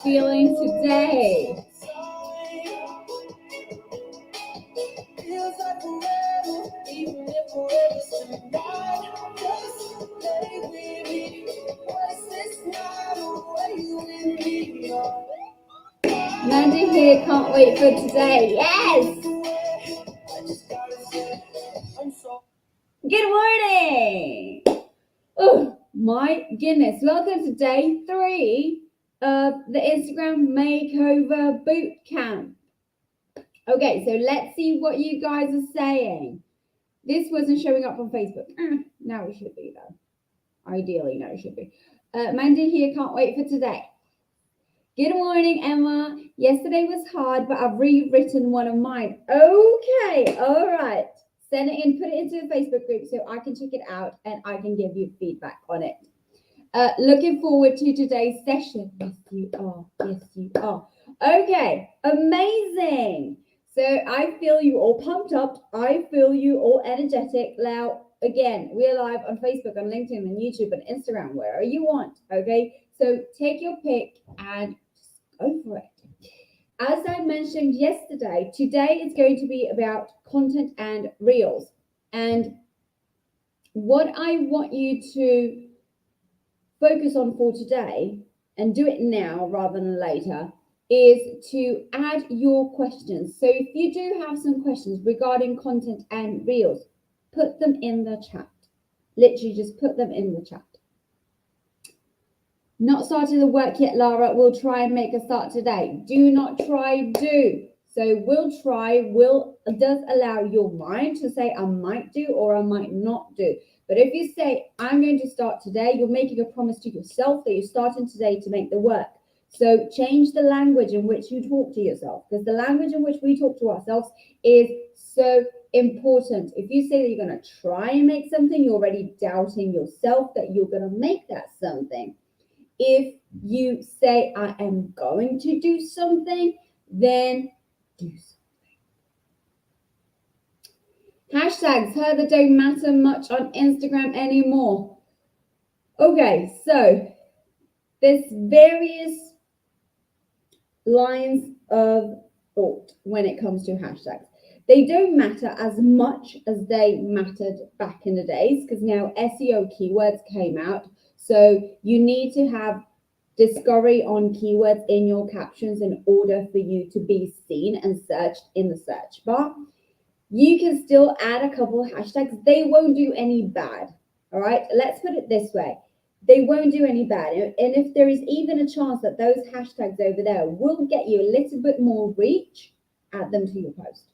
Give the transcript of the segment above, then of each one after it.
Feeling today? Mandy here, can't wait for today. Yes! Good morning! Oh my goodness, welcome to day 3 of the Instagram Makeover Boot Camp. Okay, so let's see what you guys are saying. This wasn't showing up on Facebook. Now it should be though. Ideally, now it should be. Mandy here, can't wait for today. Good morning, Emma. Yesterday was hard, but I've rewritten one of mine. Okay, all right. Send it in, put it into the Facebook group so I can check it out and I can give you feedback on it. Looking forward to today's session. Yes, you are. Yes, you are. Okay, amazing. So I feel you all pumped up. I feel you all energetic. Now, again, we're live on Facebook, on LinkedIn, and YouTube, and Instagram, wherever you want. Okay, so take your pick and just go for it. As I mentioned yesterday, today is going to be about content and reels. And what I want you to focus on for today, and do it now rather than later, is to add your questions. So if you do have some questions regarding content and reels, put them in the chat. Literally just put them in the chat. Not started the work yet, Lara. We'll try and make a start today. Do not try, do. So will try, does allow your mind to say I might do or I might not do. But if you say I'm going to start today, you're making a promise to yourself that you're starting today to make the work. So change the language in which you talk to yourself, because the language in which we talk to ourselves is so important. If you say that you're going to try and make something, you're already doubting yourself that you're going to make that something. If you say I am going to do something, then do something. Hashtags, heard that don't matter much on Instagram anymore. Okay, so there's various lines of thought when it comes to hashtags. They don't matter as much as they mattered back in the days, because now SEO keywords came out. So you need to have discovery on keywords in your captions in order for you to be seen and searched in the search bar. You can still add a couple of hashtags. They won't do any bad. All right, let's put it this way. They won't do any bad. And if there is even a chance that those hashtags over there will get you a little bit more reach, add them to your post.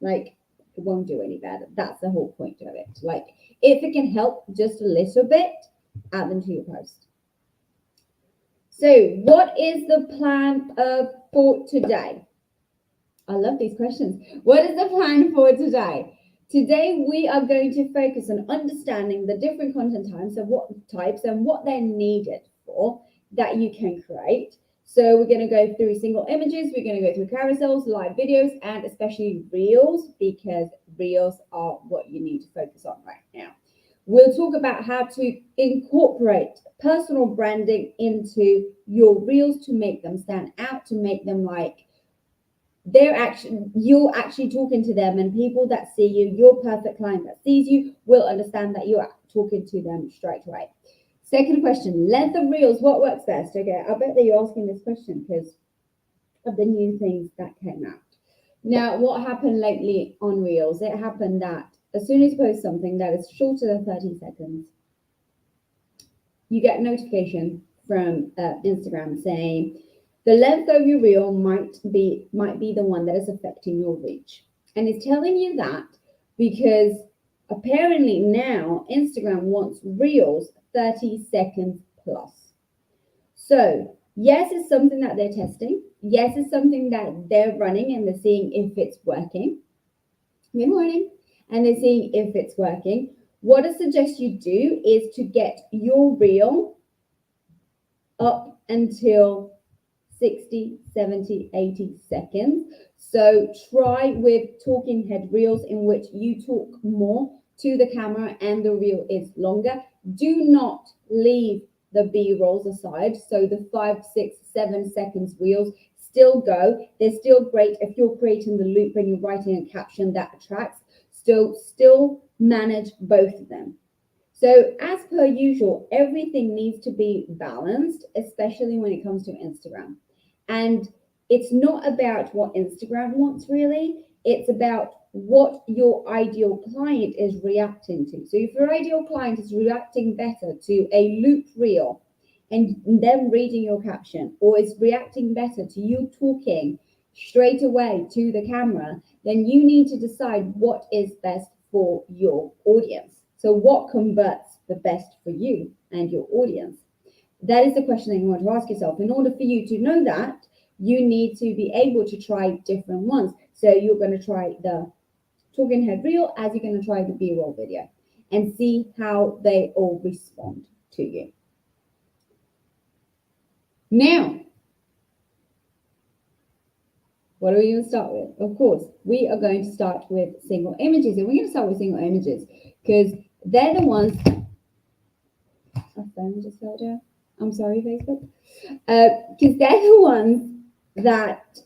Like, it won't do any bad. That's the whole point of it. Like, if it can help just a little bit, add them to your post. So what is the plan for today? I love these questions. What is the plan for today? Today, we are going to focus on understanding the different content types and what they're needed for that you can create. So we're going to go through single images, we're going to go through carousels, live videos, and especially reels, because reels are what you need to focus on right now. We'll talk about how to incorporate personal branding into your reels to make them stand out, to make them like you're actually talking to them, and people that see you, your perfect client that sees you, will understand that you're talking to them straight away. Second question, length of reels, what works best? Okay, I bet that you're asking this question because of the new things that came out. Now, what happened lately on reels? It happened that as soon as you post something that is shorter than 30 seconds, you get a notification from Instagram saying the length of your reel might be the one that is affecting your reach. And it's telling you that because apparently now Instagram wants reels 30 seconds plus. So yes, it's something that they're testing. Yes, it's something that they're running and they're seeing if it's working. Good morning. And they're seeing if it's working. What I suggest you do is to get your reel up until 60, 70, 80 seconds. So try with talking head reels in which you talk more to the camera and the reel is longer. Do not leave the B-rolls aside. So the 5, 6, 7 seconds reels still go. They're still great if you're creating the loop and you're writing a caption that attracts. Still manage both of them. So as per usual, everything needs to be balanced, especially when it comes to Instagram. And it's not about what Instagram wants really. It's about what your ideal client is reacting to. So if your ideal client is reacting better to a loop reel and them reading your caption, or is reacting better to you talking straight away to the camera, then you need to decide what is best for your audience. So what converts the best for you and your audience? That is the question that you want to ask yourself. In order for you to know that, you need to be able to try different ones. So you're going to try the talking head reel as you're going to try the B-roll video and see how they all respond to you. Now, what are we going to start with? Of course, we are going to start with single images, and we're going to start with single images because they're the ones. My phone just fell down. I'm sorry, Facebook. Because they're the ones that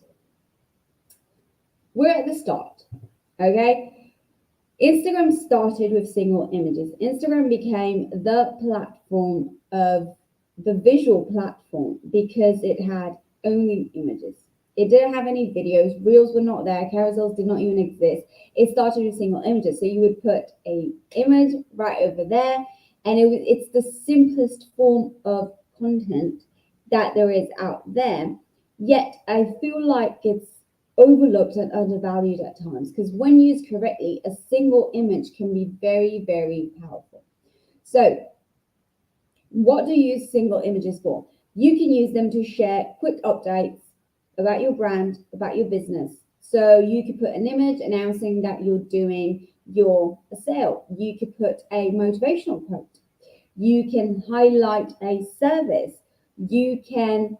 we're at the start. Okay. Instagram started with single images. Instagram became the platform of the visual platform because it had only images. It didn't have any videos. Reels were not there. Carousels did not even exist. It started with single images. So you would put a image right over there, and it's the simplest form of content that there is out there. Yet I feel like it's overlooked and undervalued at times because when used correctly, a single image can be very, very powerful. So what do you use single images for? You can use them to share quick updates about your brand, about your business. So you could put an image announcing that you're doing your sale. You could put a motivational quote. You can highlight a service. You can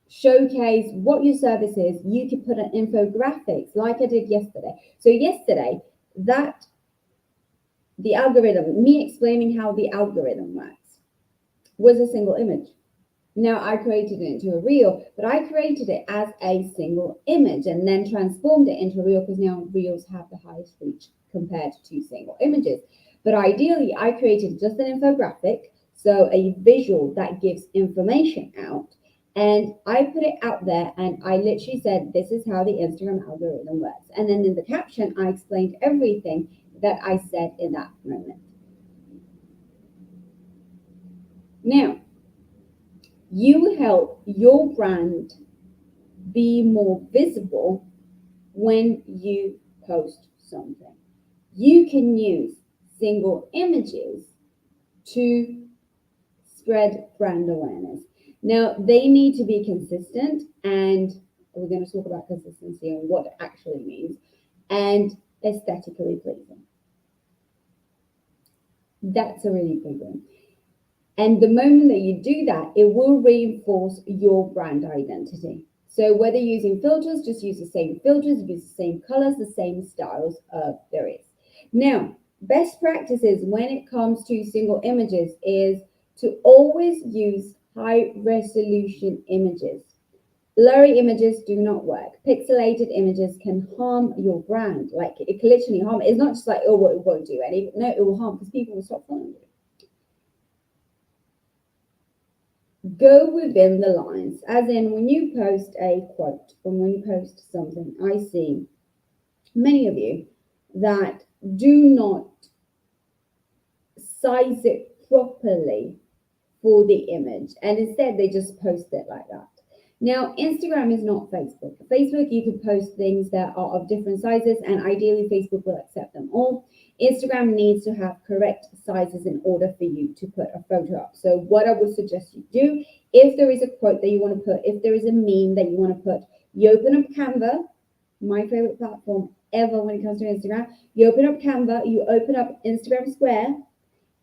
showcase what your service is. You could put an infographics like I did yesterday. So yesterday, that the algorithm, me explaining how the algorithm works, was a single image. Now I created it into a reel, but I created it as a single image and then transformed it into a reel because now reels have the highest reach compared to single images. But ideally, I created just an infographic, so a visual that gives information out. And I put it out there and I literally said, this is how the Instagram algorithm works. And then in the caption, I explained everything that I said in that moment. Now, you help your brand be more visible when you post something. You can use single images to spread brand awareness. Now, they need to be consistent, and we're going to talk about consistency and what it actually means, and aesthetically pleasing. That's a really big one. And the moment that you do that, it will reinforce your brand identity. So whether you're using filters, just use the same filters, use the same colors, the same styles there is. Now, best practices when it comes to single images is to always use high resolution images. Blurry images do not work. Pixelated images can harm your brand. Like it can literally harm. It's not just like, oh, well, it won't do anything. No, it will harm because people will stop following you. Go within the lines, as in when you post a quote or when you post something, I see many of you that do not size it properly for the image, and instead they just post it like that. Now, Instagram is not Facebook. Facebook, you can post things that are of different sizes, and ideally Facebook will accept them all. Instagram needs to have correct sizes in order for you to put a photo up. So what I would suggest you do, if there is a quote that you want to put, if there is a meme that you want to put, you open up Canva, my favorite platform ever when it comes to Instagram. You open up Canva, you open up Instagram Square,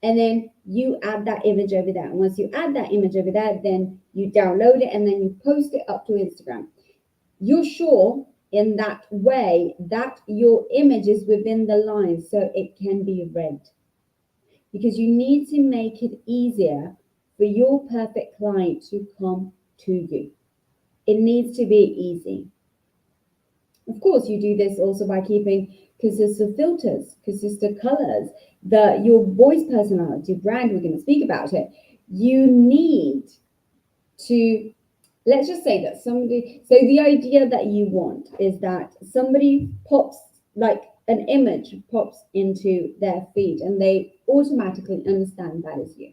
and then you add that image over there. And once you add that image over there, then you download it and then you post it up to Instagram. You're sure in that way that your image is within the lines so it can be read. Because you need to make it easier for your perfect client to come to you. It needs to be easy. Of course, you do this also by keeping consistent filters, consistent colors, your voice personality, brand, we're going to speak about it. You need to, let's just say that somebody, so the idea that you want is that somebody pops, like an image pops into their feed and they automatically understand that is you.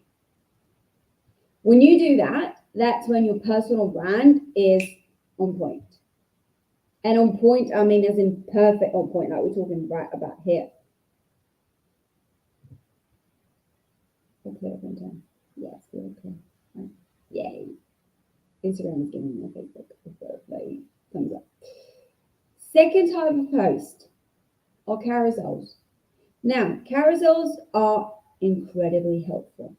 When you do that, that's when your personal brand is on point. And on point, I mean, as in perfect on point, like we're talking right about here. Okay, yes, we're okay. Right. Yay. Instagram is giving me a Facebook thumbs up. Second type of post are carousels. Now, carousels are incredibly helpful.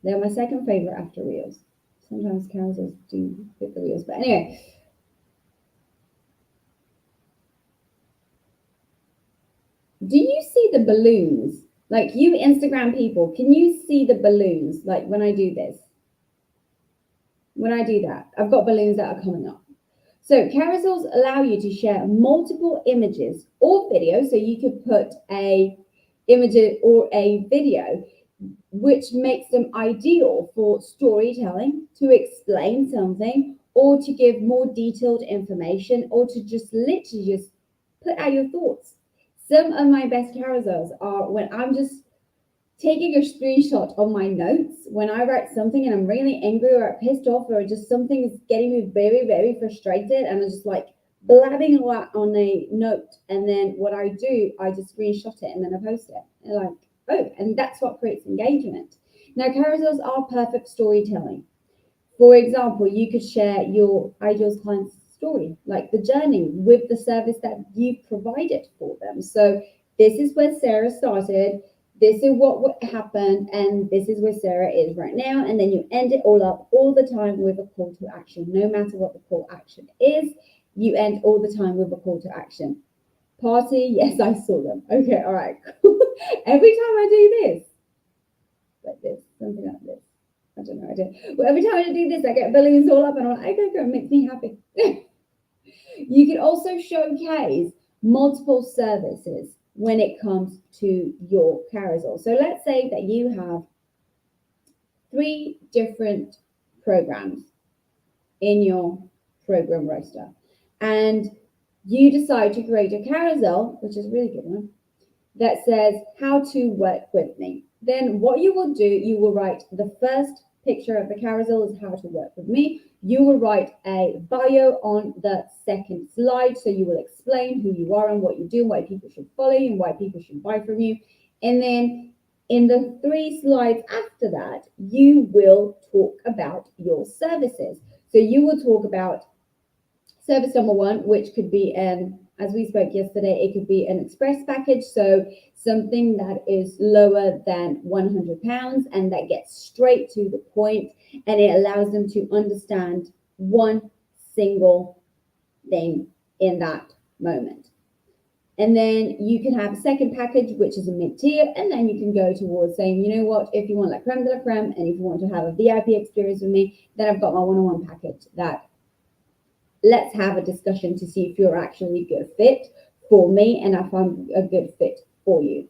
They're my second favorite after reels. Sometimes carousels do hit the reels, but anyway. Do you see the balloons? Like you Instagram people, can you see the balloons? Like when I do this? When I do that, I've got balloons that are coming up. So carousels allow you to share multiple images or videos. So you could put a image or a video, which makes them ideal for storytelling, to explain something, or to give more detailed information, or to just literally just put out your thoughts. Some of my best carousels are when I'm just taking a screenshot of my notes when I write something and I'm really angry or pissed off or just something is getting me very, very frustrated and I'm just like blabbing a lot on a note. And then what I do, I just screenshot it and then I post it. And like, oh, and that's what creates engagement. Now, carousels are perfect storytelling. For example, you could share your ideal client's story, like the journey with the service that you've provided for them. So this is where Sarah started. This is what happened, and this is where Sarah is right now. And then you end it all up all the time with a call to action. No matter what the call action is, you end all the time with a call to action. Party, yes, I saw them. Okay, all right. Every time I do this, like this, something like this. I don't know. Well, every time I do this, I get balloons all up, and I'm like, okay, it makes me happy. You can also showcase multiple services when it comes to your carousel. So let's say that you have 3 different programs in your program roster, and you decide to create a carousel, which is a really good one, that says how to work with me. Then what you will do, you will write the first picture of the carousel is how to work with me. You will write a bio on the second slide. So you will explain who you are and what you do, why people should follow you and why people should buy from you. And then in the 3 slides after that, you will talk about your services. So you will talk about service number 1, which could be as we spoke yesterday, it could be an express package. So something that is lower than £100 and that gets straight to the point, and it allows them to understand one single thing in that moment. And then you can have a second package, which is a mid-tier, and then you can go towards saying, you know what, if you want la creme de la creme, and if you want to have a VIP experience with me, then I've got my one-on-one package that let's have a discussion to see if you're actually a good fit for me and if I'm a good fit for you.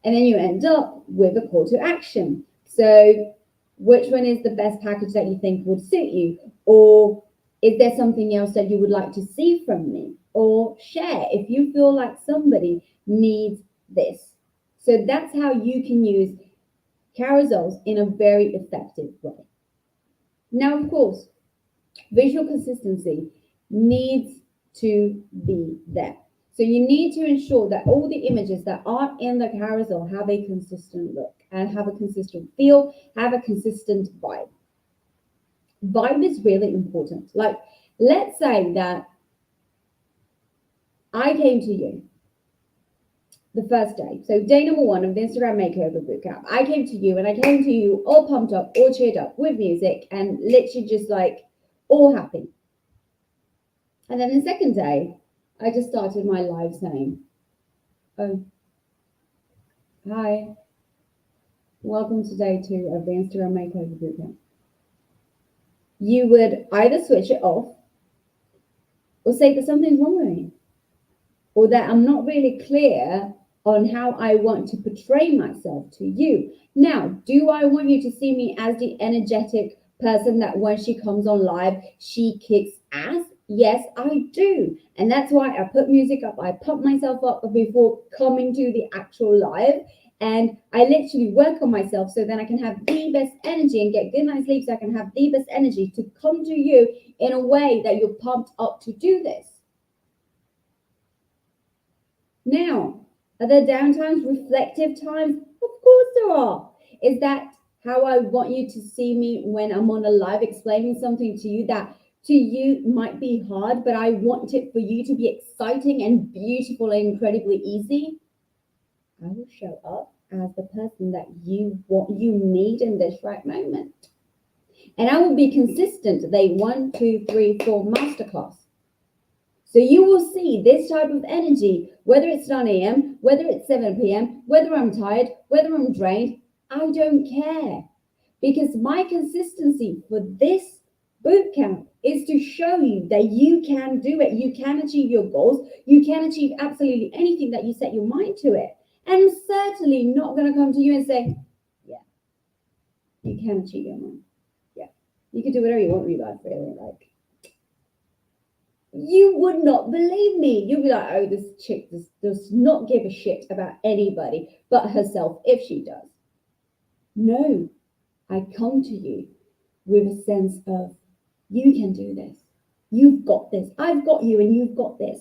And then you end up with a call to action. So which one is the best package that you think would suit you? Or is there something else that you would like to see from me? Or share if you feel like somebody needs this. So that's how you can use carousels in a very effective way. Now, of course, visual consistency needs to be there. So you need to ensure that all the images that are in the carousel have a consistent look and have a consistent feel, have a consistent vibe. Vibe is really important. Like, let's say that I came to you the first day. So day number 1 of the Instagram Makeover Bootcamp, I came to you and I came to you all pumped up, all cheered up with music and literally just like all happy. And then the second day, I just started my live saying, oh, hi, welcome to day 2 of the Instagram Makeover Bootcamp. You would either switch it off or say that something's wrong with me, or that I'm not really clear on how I want to portray myself to you. Now, do I want you to see me as the energetic person that when she comes on live, she kicks ass? Yes, I do. And that's why I put music up. I pump myself up before coming to the actual live. And I literally work on myself so then I can have the best energy and get good night's sleep so I can have the best energy to come to you in a way that you're pumped up to do this. Now, are there downtimes, reflective times? Of course there are. Is that how I want you to see me when I'm on a live explaining something to you that to you might be hard, but I want it for you to be exciting and beautiful and incredibly easy? I will show up as the person that you need in this right moment. And I will be consistent. Day 1, 2, 3, 4 masterclass. So you will see this type of energy, whether it's 9 a.m., whether it's 7 p.m., whether I'm tired, whether I'm drained, I don't care. Because my consistency for this bootcamp is to show you that you can do it. You can achieve your goals. You can achieve absolutely anything that you set your mind to it. And I'm certainly not going to come to you and say, yeah, you can achieve your mind. Yeah, you can do whatever you want with your life, really. Like, you would not believe me. You'd be like, oh, this chick does not give a shit about anybody but herself if she does. No, I come to you with a sense of you can do this. You've got this. I've got you and you've got this.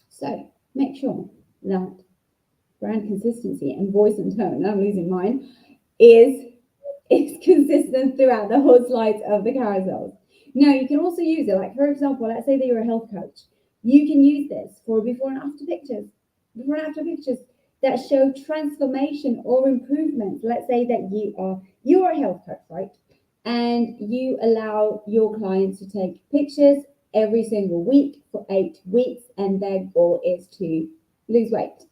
So make sure that brand consistency and voice and tone, I'm losing mine, is consistent throughout the whole slides of the carousels. Now, you can also use it, like, for example, let's say that you're a health coach. You can use this for before and after pictures that show transformation or improvement. Let's say that you are a health coach, right? And you allow your clients to take pictures every single week for 8 weeks, and their goal is to lose weight.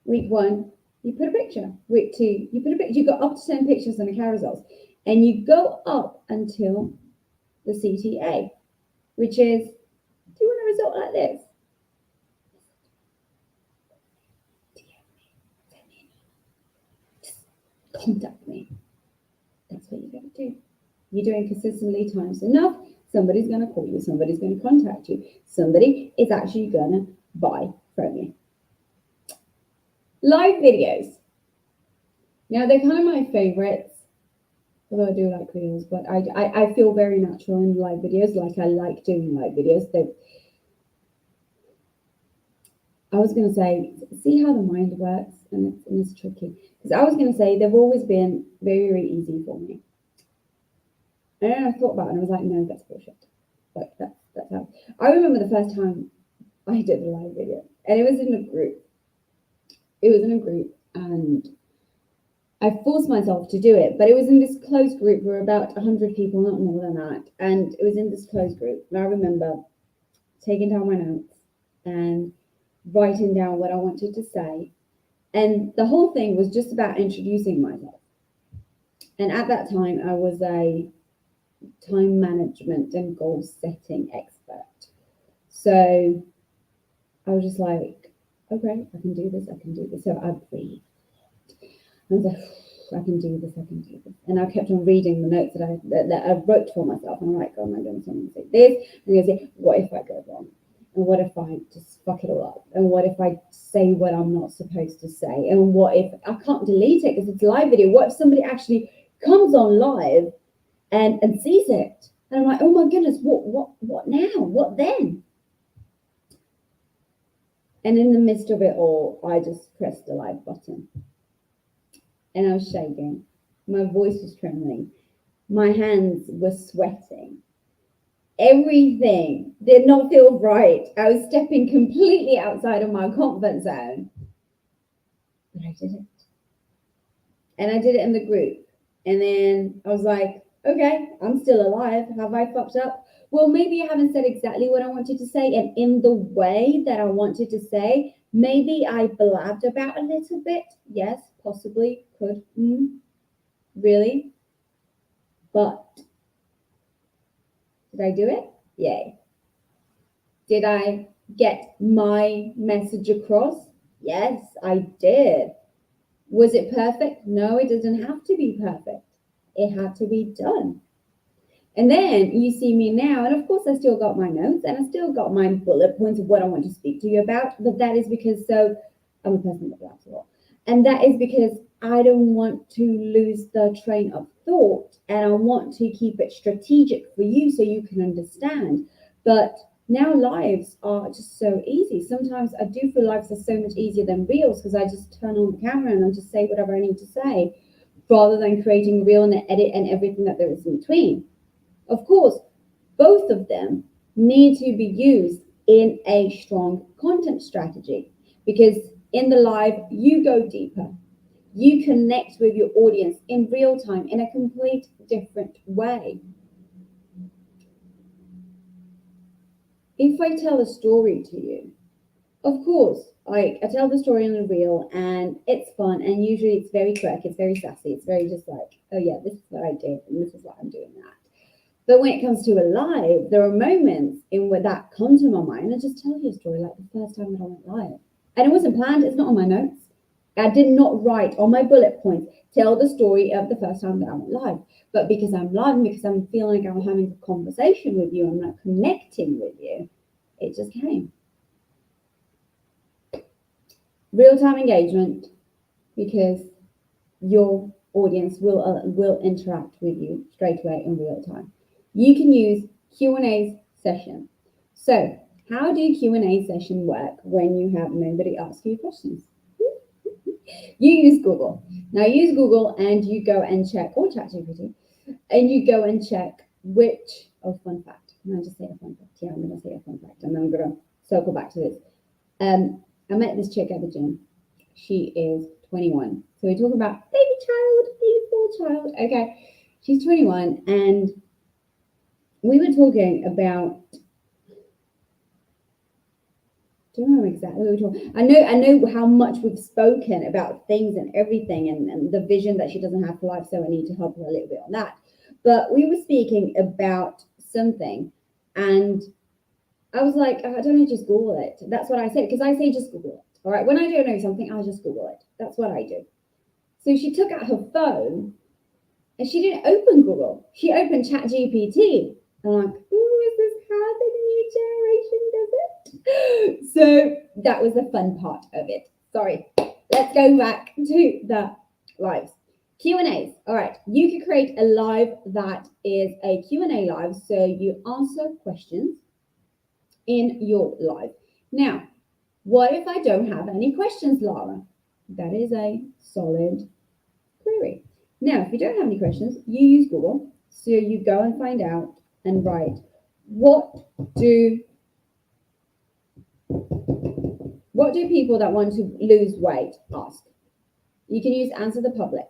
Week 1, you put a picture. Week 2, you put a picture. You got up to 10 pictures on the carousels. And you go up until the CTA, which is, do you want a result like this? Just contact me. That's what you got to do. You're doing consistently times enough. Somebody's going to call you. Somebody's going to contact you. Somebody is actually going to buy from you. Live videos. Now, they're kind of my favorites. Although I do like videos, but I feel very natural in live videos. Like, I like doing live videos. I was going to say, see how the mind works, and it's tricky. Because I was going to say they've always been very, very easy for me. And then I thought about it, and I was like, no, that's bullshit. Like, that's how. I remember the first time I did a live video, and it was in a group. And I forced myself to do it, but it was in this closed group. We were about 100 people, not more than that. And it was in this closed group. And I remember taking down my notes and writing down what I wanted to say. And the whole thing was just about introducing myself. And at that time, I was a time management and goal setting expert. So I was just like, okay, I can do this. So I breathed. I was like, I can do this. And I kept on reading the notes that I wrote for myself. And I'm like, oh my goodness, I'm going to say this. I'm going to say, what if I go wrong? And what if I just fuck it all up? And what if I say what I'm not supposed to say? And what if I can't delete it because it's a live video? What if somebody actually comes on live and sees it? And I'm like, oh my goodness, what now? What then? And in the midst of it all, I just pressed the live button. And I was shaking. My voice was trembling. My hands were sweating. Everything did not feel right. I was stepping completely outside of my comfort zone. But I did it. And I did it in the group. And then I was like, okay, I'm still alive. Have I fucked up? Well, maybe I haven't said exactly what I wanted to say and in the way that I wanted to say. Maybe I blabbed about a little bit. Yes, possibly, could. Really? But did I do it? Yay. Did I get my message across? Yes, I did. Was it perfect? No, it doesn't have to be perfect. It had to be done. And then you see me now, and of course, I still got my notes and I still got my bullet points of what I want to speak to you about. But that is because I'm a person that laughs a lot. And that is because I don't want to lose the train of thought and I want to keep it strategic for you so you can understand. But now lives are just so easy. Sometimes I do feel lives are so much easier than reels because I just turn on the camera and I just say whatever I need to say rather than creating a reel and an edit and everything that there is in between. Of course, both of them need to be used in a strong content strategy because in the live, you go deeper. You connect with your audience in real time in a complete different way. If I tell a story to you, of course, I tell the story on the reel and it's fun and usually it's very quick, it's very sassy, it's very just like, oh yeah, this is what I did and this is why I'm doing that. But when it comes to a live, there are moments in where that comes to my mind. I just tell you a story like the first time that I went live. And it wasn't planned, it's not on my notes. I did not write on my bullet points, tell the story of the first time that I went live. But because I'm live and because I'm feeling like I'm having a conversation with you, I'm not connecting with you, it just came. Real-time engagement because your audience will interact with you straight away in real time. You can use Q&A session. So how do Q&A session work when you have nobody ask you questions? You use Google. Now use Google and you go and check, or ChatGPT, and you go and check which, fun fact. Can I just say a fun fact? Yeah, I'm going to say a fun fact and then I'm going to circle back to this. I met this chick at the gym. She is 21. So we talk about baby child, beautiful child. Okay, she's 21 and we were talking about, I don't know exactly what we were talking. I know how much we've spoken about things and everything and the vision that she doesn't have for life, so I need to help her a little bit on that. But we were speaking about something and I was like, I don't know, just Google it. That's what I said, because I say just Google it. All right, when I don't know something, I'll just Google it. That's what I do. So she took out her phone and she didn't open Google. She opened ChatGPT. I'm like, oh, is this how the new generation does it? So that was the fun part of it. Sorry. Let's go back to the lives. Q&As. All right. You could create a live that is a Q&A live. So you answer questions in your live. Now, what if I don't have any questions, Lara? That is a solid query. Now, if you don't have any questions, you use Google. So you go and find out and write, what do people that want to lose weight ask? You can use Answer the Public.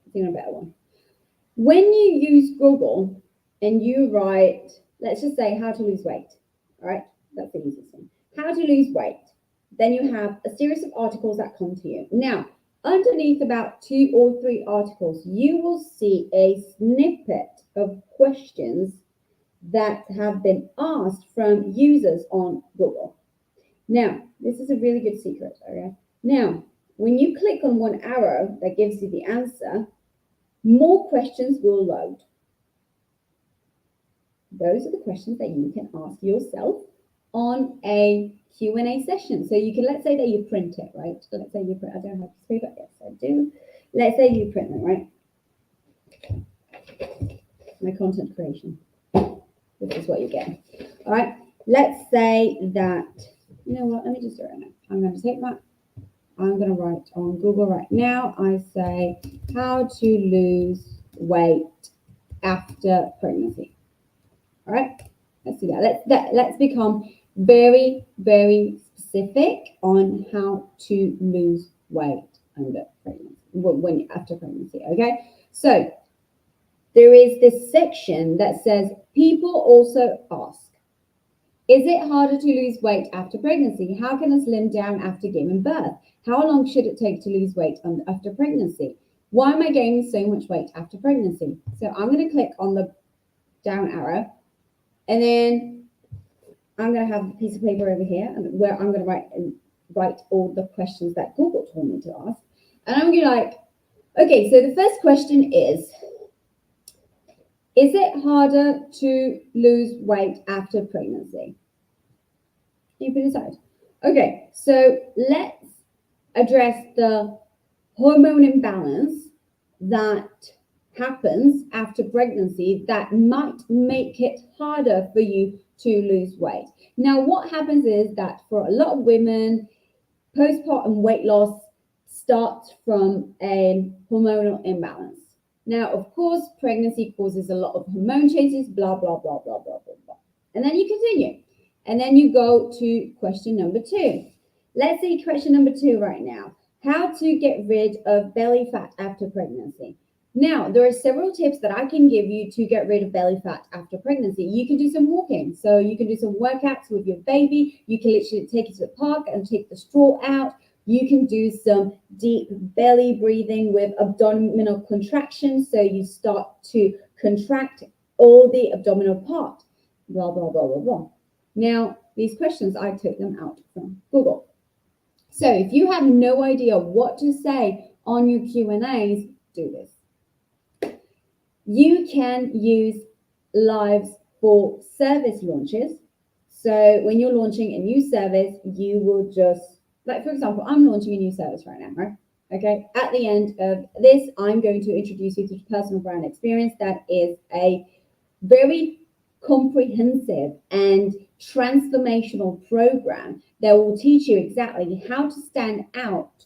I think a better one. When you use Google and you write, let's just say how to lose weight. All right, that's the easiest one. How to lose weight. Then you have a series of articles that come to you. Now, underneath about 2 or 3 articles, you will see a snippet of questions that have been asked from users on Google. Now, this is a really good secret, okay? Now, when you click on one arrow that gives you the answer, more questions will load. Those are the questions that you can ask yourself on a Q&A session. So you can, let's say that you print it, right? Let's say you print, I don't have to paper, yes I do. Let's say you print it, right? My content creation. This is what you get. All right, let's say that, you know what, let me just do it right now. I'm going to write on Google right now, I say how to lose weight after pregnancy. All right, let's do that. Let's become very, very specific on how to lose weight under pregnancy, after pregnancy. Okay, so there is this section that says people also ask. Is it harder to lose weight after pregnancy? How can I slim down after giving birth? How long should it take to lose weight after pregnancy? Why am I gaining so much weight after pregnancy? So I'm going to click on the down arrow, and then I'm going to have a piece of paper over here where I'm going to write all the questions that Google told me to ask. And I'm going to like, okay, so the first question is it harder to lose weight after pregnancy? You can decide. Okay, so let's address the hormone imbalance that happens after pregnancy that might make it harder for you to lose weight. Now, what happens is that for a lot of women, postpartum weight loss starts from a hormonal imbalance. Now, of course, pregnancy causes a lot of hormone changes, blah, blah, blah, blah, blah, blah, blah. And then you continue. And then you go to question number 2. Let's see question number 2 right now. How to get rid of belly fat after pregnancy. Now, there are several tips that I can give you to get rid of belly fat after pregnancy. You can do some walking. So you can do some workouts with your baby. You can literally take it to the park and take the straw out. You can do some deep belly breathing with abdominal contractions. So you start to contract all the abdominal part. Blah, blah, blah, blah, blah. Now, these questions, I took them out from Google. So if you have no idea what to say on your Q&As, do this. You can use lives for service launches. So when you're launching a new service, you will just, like for example, I'm launching a new service right now, right? Okay, at the end of this, I'm going to introduce you to personal brand experience. That is a very comprehensive and transformational program that will teach you exactly how to stand out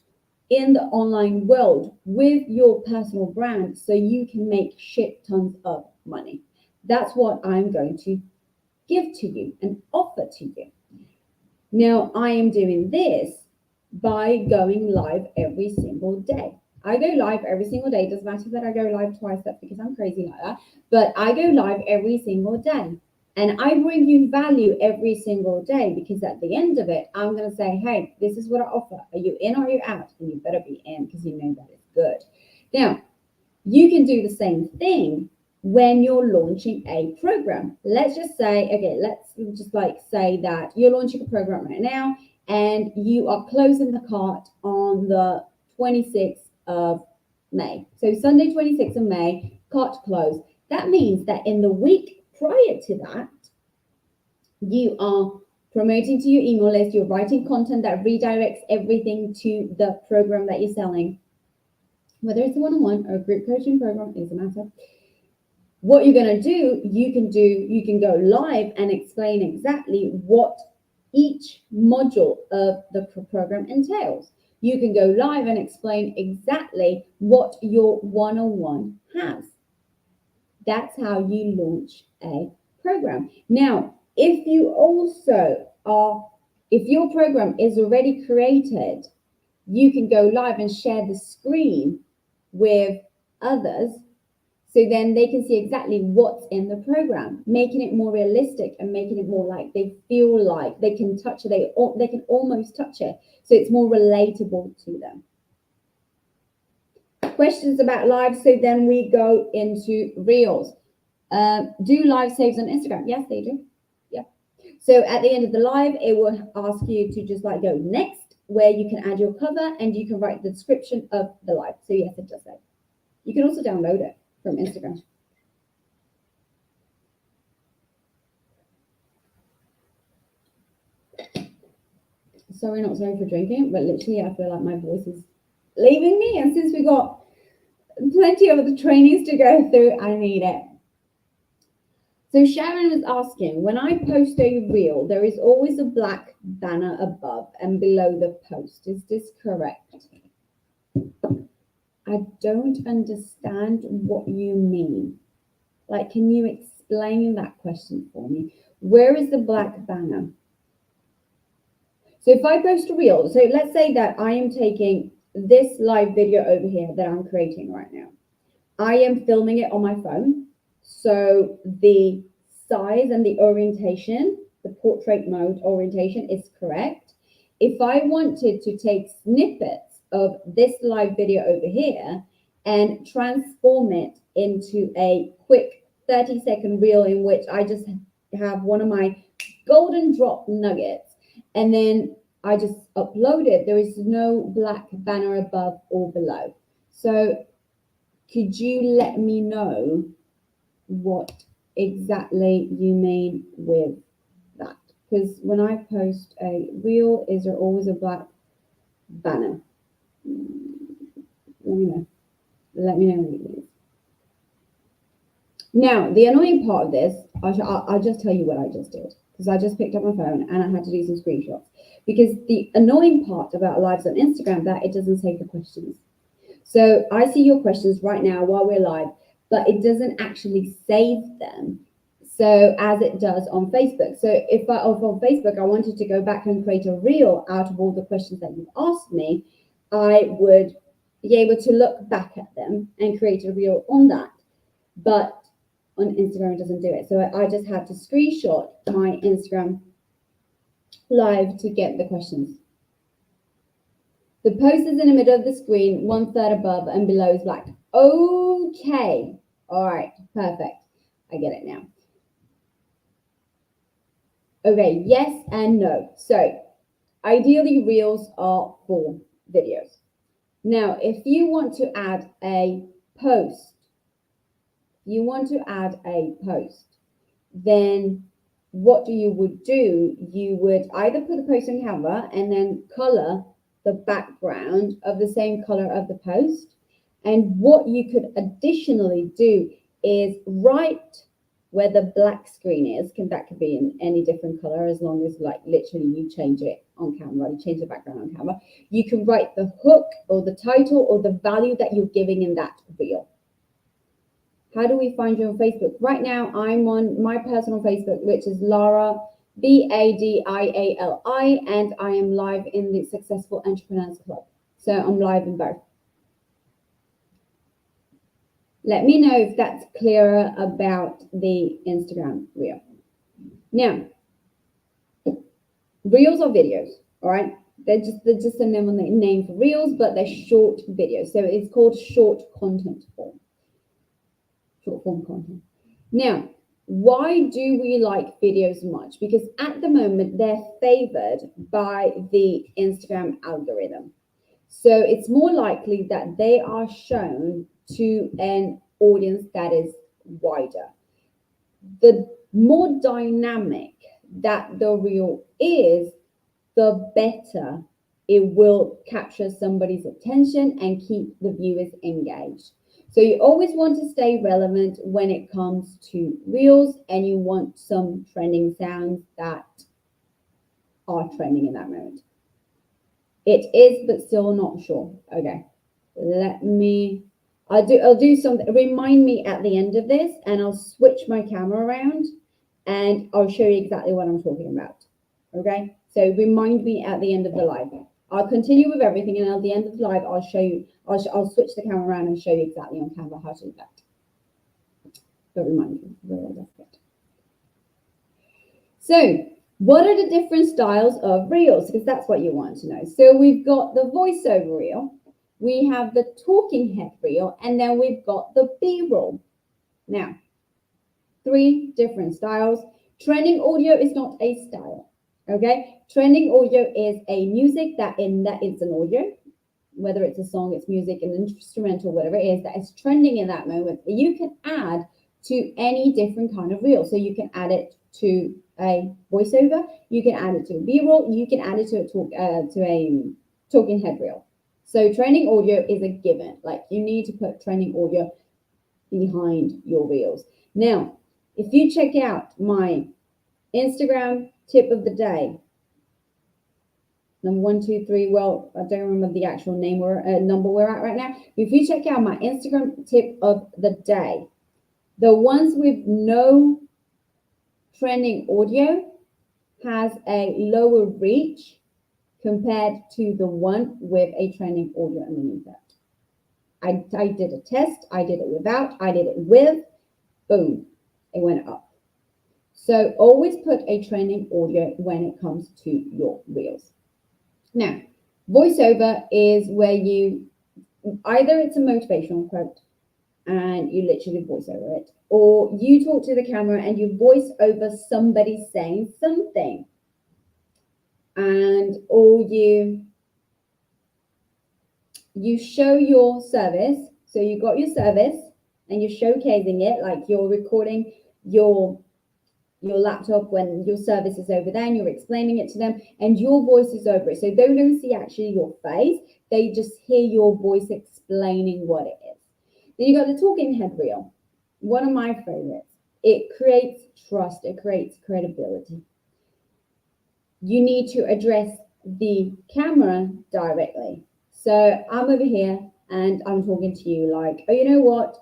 in the online world with your personal brand so you can make shit tons of money. That's what I'm going to give to you and offer to you. Now, I am doing this by going live every single day. I go live every single day. It doesn't matter that I go live twice, that's because I'm crazy like that. But I go live every single day. And I bring you value every single day because at the end of it, I'm going to say, hey, this is what I offer. Are you in or are you out? And you better be in because you know that it's good. Now, you can do the same thing when you're launching a program. Let's just say, okay, let's just like say that you're launching a program right now and you are closing the cart on the 26th of May. So Sunday, 26th of May, cart closed. That means that in the week prior to that, you are promoting to your email list, you're writing content that redirects everything to the program that you're selling. Whether it's a one-on-one or a group coaching program, it doesn't matter. What you're going to do, you can go live and explain exactly what each module of the program entails. You can go live and explain exactly what your one-on-one has. That's how you launch a program. Now, if your program is already created, you can go live and share the screen with others so then they can see exactly what's in the program, making it more realistic and making it more like they feel like they can touch it, they can almost touch it, so it's more relatable to them. Questions about live, so then we go into Reels. Do live saves on Instagram? Yes, they do. Yeah. So at the end of the live, it will ask you to just like go next, where you can add your cover and you can write the description of the live. So yes, it does that. You can also download it from Instagram. Sorry, not sorry for drinking, but literally I feel like my voice is leaving me. And since we got plenty of the trainings to go through, I need it. So Sharon was asking, when I post a reel, there is always a black banner above and below the post. Is this correct? I don't understand what you mean. Like, can you explain that question for me? Where is the black banner? So if I post a reel, so let's say that I am taking this live video over here that I'm creating right now. I am filming it on my phone. So the size and the orientation, the the portrait mode orientation is correct. If I wanted to take snippets of this live video over here and transform it into a quick 30-second reel in which I just have one of my golden drop nuggets and then I just upload it, there is no black banner above or below. So could you let me know what exactly you mean with that? Because when I post a reel, is there always a black banner? Let me know. Let me know what it is. Now, the annoying part of this, I'll just tell you what I just did, because I just picked up my phone and I had to do some screenshots. Because the annoying part about lives on Instagram, that it doesn't save the questions. So I see your questions right now while we're live, but it doesn't actually save them. So as it does on Facebook. So if on Facebook, I wanted to go back and create a reel out of all the questions that you've asked me, I would be able to look back at them and create a reel on that. But on Instagram, it doesn't do it. So I just had to screenshot my Instagram live to get the questions. The post is in the middle of the screen, 1/3 above and below is black. Okay. All right. Perfect. I get it now. Okay. Yes and no. So ideally, reels are for videos. Now, if you want to add a post, then what you would do, you would either put the post on Canva and then color the background of the same color of the post. And what you could additionally do is write where the black screen is, that could be in any different color as long as like literally you change it on Canva, you change the background on Canva. You can write the hook or the title or the value that you're giving in that reel. How do we find you on Facebook? Right now, I'm on my personal Facebook, which is Lara, Badiali, and I am live in the Successful Entrepreneurs Club. So I'm live in both. Let me know if that's clearer about the Instagram reel. Now, reels are videos, all right? They're just a name for reels, but they're short videos. So it's called short content form. Short form content. Now, why do we like videos much? Because at the moment, they're favored by the Instagram algorithm. So it's more likely that they are shown to an audience that is wider. The more dynamic that the reel is, the better it will capture somebody's attention and keep the viewers engaged. So you always want to stay relevant when it comes to reels, and you want some trending sounds that are trending in that moment. It is, but still not sure. Okay, I'll do something. Remind me at the end of this, and I'll switch my camera around, and I'll show you exactly what I'm talking about. Okay, so remind me at the end of the live. I'll continue with everything, and at the end of the live, I'll show you. I'll switch the camera around and show you exactly on Canva how to do that. But remind me. So, what are the different styles of reels? Because that's what you want to know. So we've got the voiceover reel, we have the talking head reel, and then we've got the B-roll. Now, 3 different styles. Trending audio is not a style. Okay, trending audio is a music that it's an audio, whether it's a song, it's music, an instrumental, whatever it is that is trending in that moment. You can add to any different kind of reel. So you can add it to a voiceover, you can add it to a B-roll, you can add it to a talking head reel. So trending audio is a given. Like you need to put trending audio behind your reels. Now, if you check out my Instagram tip of the day, number 1, 2, 3. Well, I don't remember the actual name or number we're at right now. If you check out my Instagram tip of the day, the ones with no trending audio has a lower reach compared to the one with a trending audio underneath it. I did a test. I did it without. I did it with. Boom, it went up. So always put a training audio when it comes to your reels. Now, voiceover is where you either it's a motivational quote and you literally voice over it, or you talk to the camera and you voice over somebody saying something, and or you show your service. So you got your service and you're showcasing it, like you're recording your laptop when your service is over there and you're explaining it to them and your voice is over it. So they don't see actually your face, they just hear your voice explaining what it is. Then you got the talking head reel, one of my favorites. It creates trust, it creates credibility. You need to address the camera directly. So I'm over here and I'm talking to you like, oh, you know what?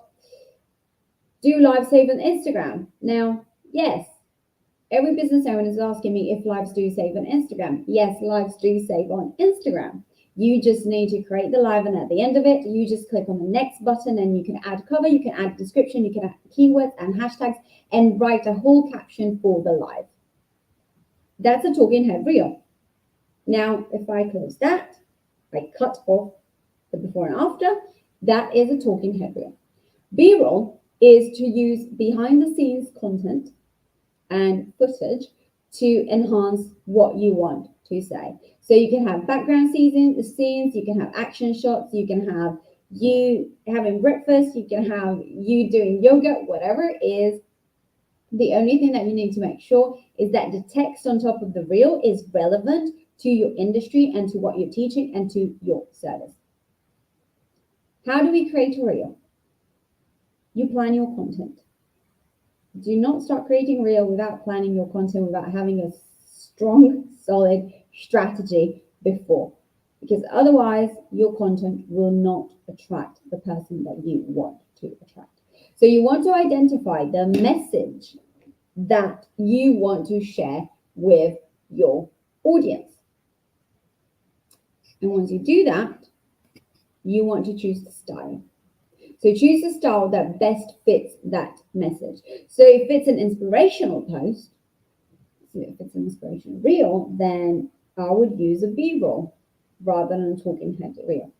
Do live save on Instagram. Now, yes, every business owner is asking me if lives do save on Instagram. Yes, lives do save on Instagram. You just need to create the live, and at the end of it, you just click on the next button and you can add cover, you can add description, you can add keywords and hashtags and write a whole caption for the live. That's a talking head reel. Now, if I close that, I cut off the before and after, that is a talking head reel. B-roll is to use behind the scenes content and footage to enhance what you want to say. So you can have background scenes, you can have action shots, you can have you having breakfast, you can have you doing yoga, whatever it is. The only thing that you need to make sure is that the text on top of the reel is relevant to your industry and to what you're teaching and to your service. How do we create a reel? You plan your content. Do not start creating reel without planning your content, without having a strong, solid strategy before, because otherwise your content will not attract the person that you want to attract. So you want to identify the message that you want to share with your audience. And once you do that, you want to choose the style. So choose the style that best fits that message. So if it's an inspirational post, so if it's an inspirational reel, then I would use a B-roll rather than a talking head reel,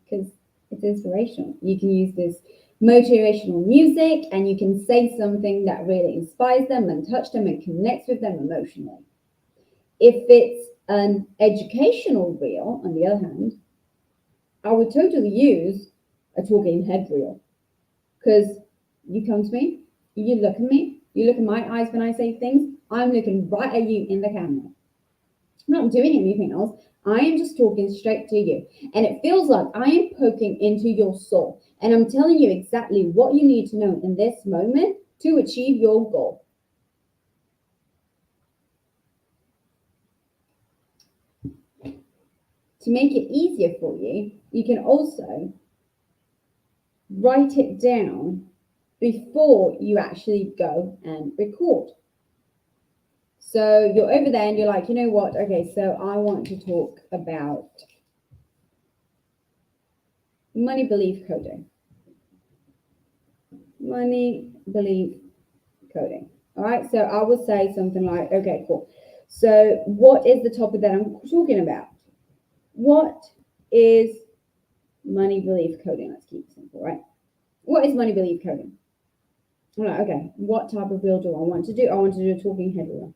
because it's inspirational. You can use this motivational music and you can say something that really inspires them and touch them and connects with them emotionally. If it's an educational reel, on the other hand, I would totally use a talking head reel, because you come to me, you look at me, you look in my eyes when I say things, I'm looking right at you in the camera. I'm not doing anything else. I am just talking straight to you. And it feels like I am poking into your soul. And I'm telling you exactly what you need to know in this moment to achieve your goal. To make it easier for you, you can also write it down before you actually go and record. So you're over there and you're like, you know what? Okay, so I want to talk about money belief coding. Money belief coding. All right, so I will say something like, okay, cool. So what is the topic that I'm talking about? What is money belief coding? Let's keep it simple, right? What is money belief coding? All right, okay. What type of reel do I want to do? I want to do a talking head reel.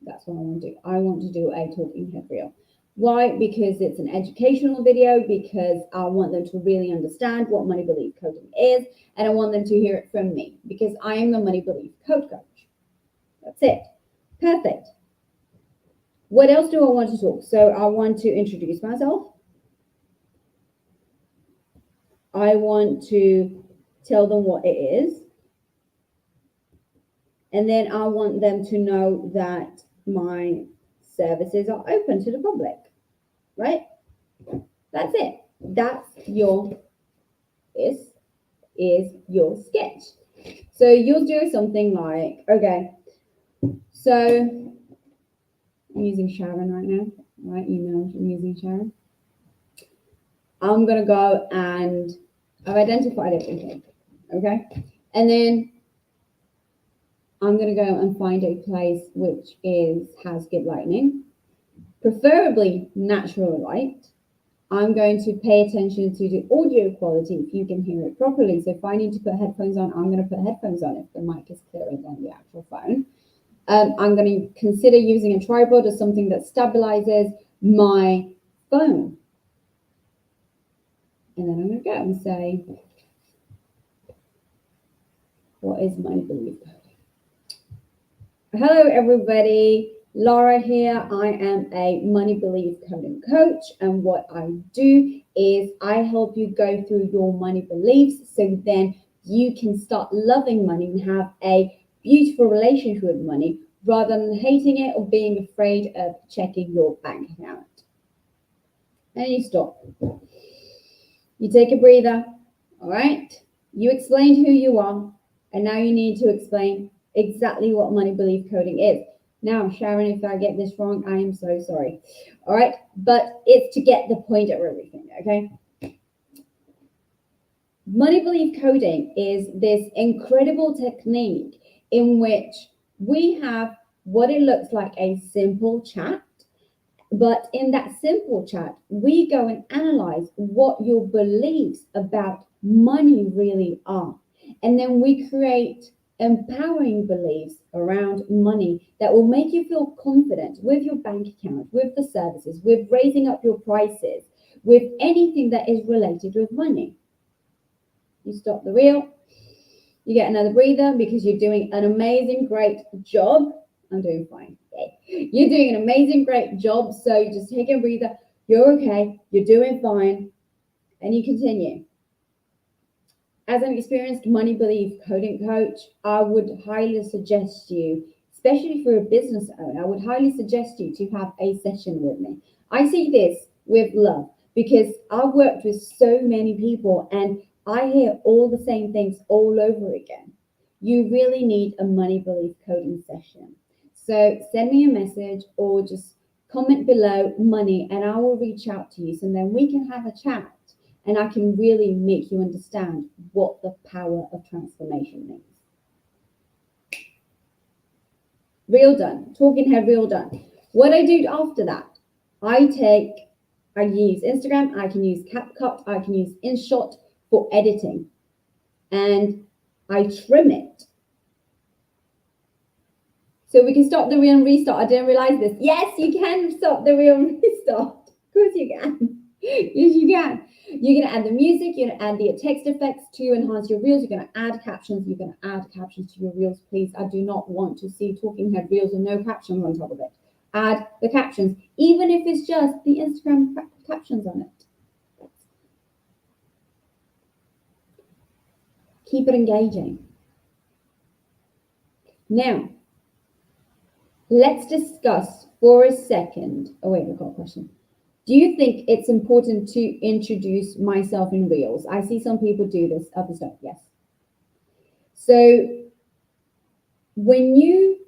That's what I want to do. I want to do a talking head reel. Why? Because it's an educational video, because I want them to really understand what money belief coding is, and I want them to hear it from me, because I am the money belief code coach. That's it. Perfect. What else do I want to talk? So I want to introduce myself. I want to tell them what it is. And then I want them to know that my services are open to the public, right? That's it. This is your sketch. So you'll do something like, okay, so I'm using Sharon right now, right? Email, I'm using Sharon. I'm gonna go and I've identified everything, okay? And then I'm going to go and find a place which has good lighting, preferably natural light. I'm going to pay attention to the audio quality if you can hear it properly. So if I need to put headphones on, I'm going to put headphones on if the mic is clearer than the actual phone. I'm going to consider using a tripod or something that stabilizes my phone. And then I'm going to go and say, what is money belief coding? Hello, everybody. Laura here. I am a money belief coding coach. And what I do is I help you go through your money beliefs so then you can start loving money and have a beautiful relationship with money rather than hating it or being afraid of checking your bank account. And you stop. You take a breather. All right. You explained who you are. And now you need to explain exactly what money belief coding is. Now, Sharon, if I get this wrong, I am so sorry. All right. But it's to get the point of everything. Okay. Money belief coding is this incredible technique in which we have what it looks like a simple chat. But in that simple chat, we go and analyze what your beliefs about money really are. And then we create empowering beliefs around money that will make you feel confident with your bank account, with the services, with raising up your prices, with anything that is related with money. You stop the reel, you get another breather because you're doing an amazing, great job. I'm doing fine. Yay. You're doing an amazing, great job. So you just take a breather. You're okay. You're doing fine. And you continue. As an experienced money belief coding coach, I would highly suggest you, especially for a business owner, I would highly suggest you to have a session with me. I see this with love because I've worked with so many people and I hear all the same things all over again. You really need a money belief coding session. So send me a message or just comment below money and I will reach out to you. So then we can have a chat and I can really make you understand what the power of transformation means. Reel done. Talking head reel done. What I do after that, I use Instagram, I can use CapCut, I can use InShot for editing. And I trim it. So we can stop the reel and restart. I didn't realize this. Yes, you can stop the reel and restart. Of course you can. Yes, you can. You're going to add the music, you're going to add the text effects to enhance your reels, you're going to add captions, you're going to add captions to your reels, please. I do not want to see talking head reels with no captions on top of it. Add the captions, even if it's just the Instagram captions on it. Keep it engaging. Now, let's discuss for a second. Oh, wait, I've got a question. Do you think it's important to introduce myself in reels? I see some people do this other stuff. Yes. So when you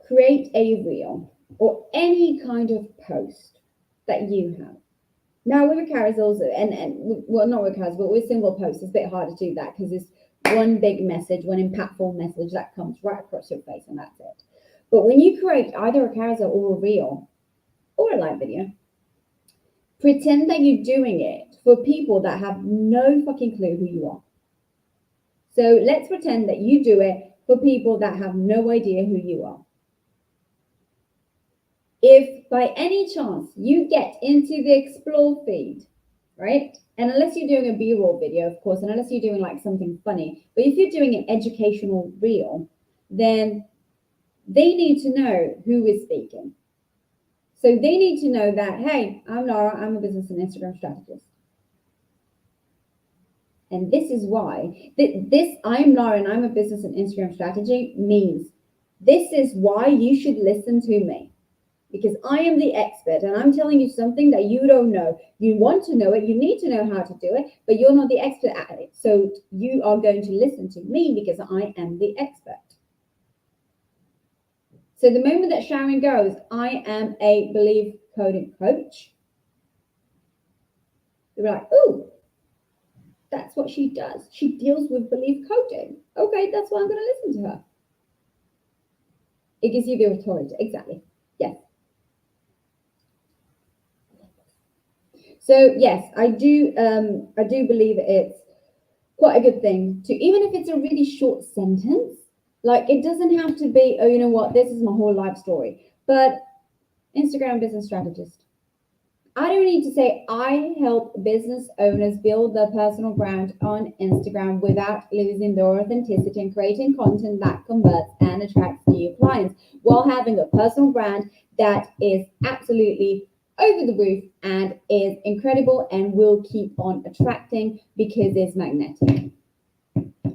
create a reel or any kind of post that you have, now with carousels and well, not with carousels, but with single posts, it's a bit harder to do that because it's one big message, one impactful message that comes right across your face and that's it. But when you create either a carousel or a reel or a live video, pretend that you're doing it for people that have no fucking clue who you are. So let's pretend that you do it for people that have no idea who you are. If by any chance you get into the explore feed, right? And unless you're doing a B-roll video, of course, and unless you're doing like something funny, but if you're doing an educational reel, then they need to know who is speaking. So they need to know that, hey, I'm Laura, I'm a business and Instagram strategist. And this is why this I'm Laura and I'm a business and Instagram strategy means this is why you should listen to me. Because I am the expert and I'm telling you something that you don't know. You want to know it, you need to know how to do it, but you're not the expert at it. So you are going to listen to me because I am the expert. So the moment that Sharon goes, I am a belief coding coach, they're like, oh, that's what she does. She deals with belief coding. Okay, that's why I'm going to listen to her. It gives you the authority. Exactly. Yes. So yes, I do. I do believe it's quite a good thing to, even if it's a really short sentence. Like it doesn't have to be. Oh, you know what? This is my whole life story. But Instagram business strategist. I don't need to say I help business owners build their personal brand on Instagram without losing their authenticity and creating content that converts and attracts new clients while having a personal brand that is absolutely over the roof and is incredible and will keep on attracting because it's magnetic.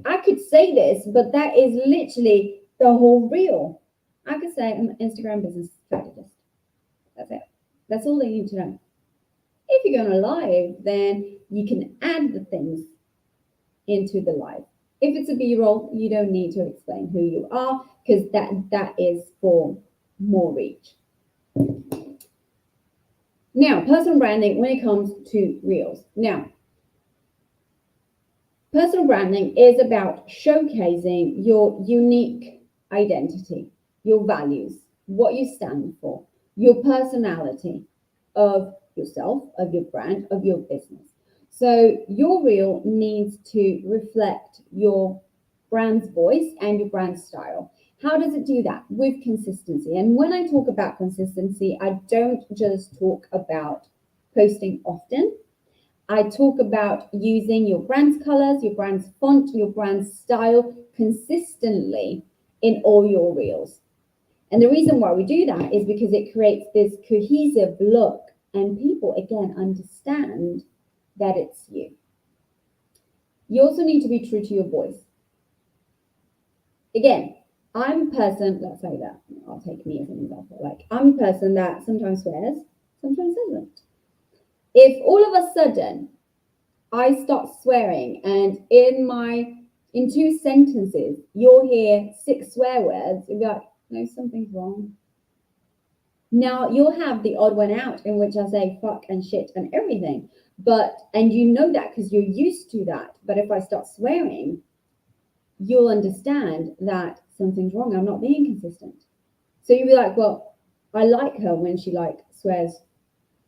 I could say this, but that is literally the whole reel. I could say I'm an Instagram business strategist. That's it. That's all they need to know. If you're going to live, then you can add the things into the live. If it's a B-roll, you don't need to explain who you are because that is for more reach. Now, personal branding when it comes to reels. Now, personal branding is about showcasing your unique identity, your values, what you stand for, your personality of yourself, of your brand, of your business. So your reel needs to reflect your brand's voice and your brand style. How does it do that? With consistency. And when I talk about consistency, I don't just talk about posting often. I talk about using your brand's colors, your brand's font, your brand's style consistently in all your reels. And the reason why we do that is because it creates this cohesive look and people again understand that it's you. You also need to be true to your voice. Again, I'm a person, let's say that, I'll take me as an example. Like, I'm a person that sometimes swears, sometimes doesn't. If all of a sudden I start swearing and in 2 sentences you'll hear 6 swear words, you'll be like, no, something's wrong. Now you'll have the odd one out in which I say fuck and shit and everything. And you know that because you're used to that. But if I start swearing, you'll understand that something's wrong. I'm not being consistent. So you'll be like, well, I like her when she like swears